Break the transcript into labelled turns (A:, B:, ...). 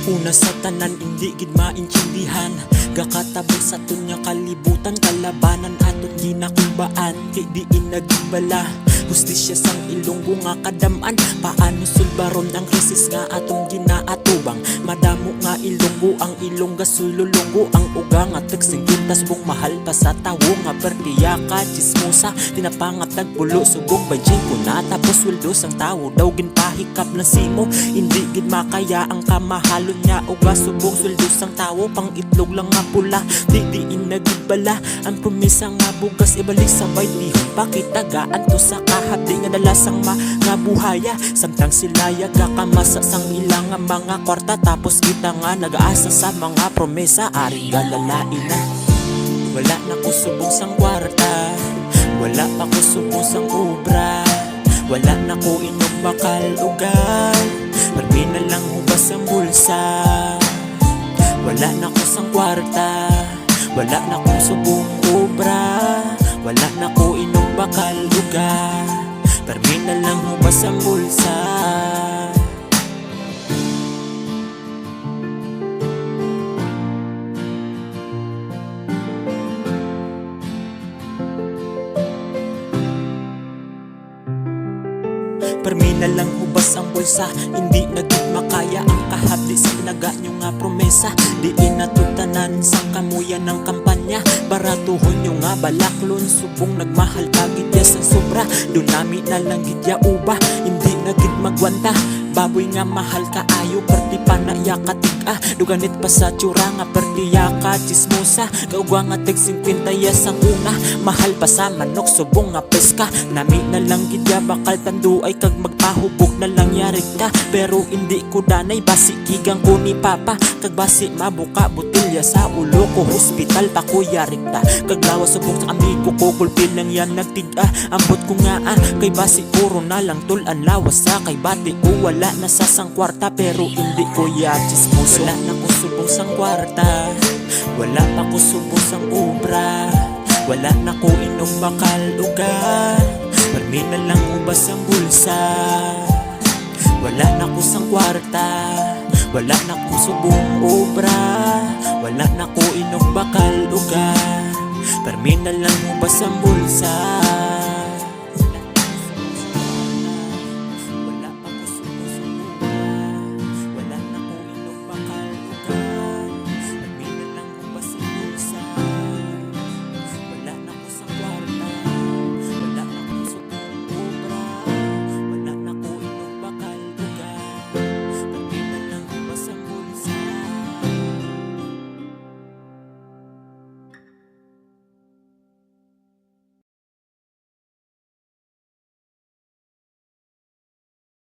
A: Una sa tanan hindi gid maintindihan, gakatabang sa tunya kalibutan, kalabanan aton ginakubaan, di diin nagbala. Hustisya sang Ilonggo nga kadaman, paano sulbaron ang krisis nga atong ginaatubang. Madamo nga Ilonggo ang Ilongga sululonggo, ang uga nga tagsigintas bung mahal pa sa tawo nga pertiya ka chismosa, tinapangat nagpulo subong bajing ko na tapos sweldo sang tawo daw ginpahikap na simo. Hindi gid makaya ang kamahalon niya uga subong sweldo sang tawo, pang itlog lang nga pula, di diin nagbala. Ang promesa nga bugas ibalik sabay dihon pakitagaan to sa kahapdi nga dalasang mga buhaya, samtang silaya gakamasa sang ilang nga mga kwarta, tapos kita nga nag-aasa sa mga promesa ari galalain na. Wala na ko subong sang kwarta, wala pa ko subong sang obra, wala na ko inom bakal ugal, marmi na lang hubas ang bulsa. Wala na ko sang kwarta, wala na ko subong obra, wala na ko inom bakal ugal, marmi na lang hubas ang bulsa. Permi na lang hubas ang bulsa, hindi naging makaya ang kahapdi sa naganyo nga promesa. Di inatutanan sang kamuyan ng kampanya, baratuhon nyo nga balaklon, subong nagmahal kagidya sang sobra. Dunami na lang gidya uba, hindi naging magwanta. Baboy nga mahal kaayo, perti pa na yakatig duganit pa sa tsura nga perti yaka chismosa. Gaugwa nga tig 50 sang una, mahal pa sa manok subong nga peska. Nami na lang gidya bakal tanduay kag magpahubog na lang yarig ka. Pero hindi ko danay basi kigang ko ni papa, kag basi mabuka botelya sa ulo ko, hospital pa ko yarig ta. Kag lawas subong sa amigo ko gulpin lang yan nagtiga. Ambot ko nga kay basi puro na lang tulan lawas sa kay bati ko wala na sa sang kwarta, pero hindi ko yachis puso. Wala na ko subong sang kwarta, wala pa ko subong sang obra, wala na ko inom bakal ugal, marmi na lang ubas ang bulsa. Wala na ko sang kwarta, wala na ko subong obra, wala na ko inom bakal ugal, marmi na lang ubas ang bulsa.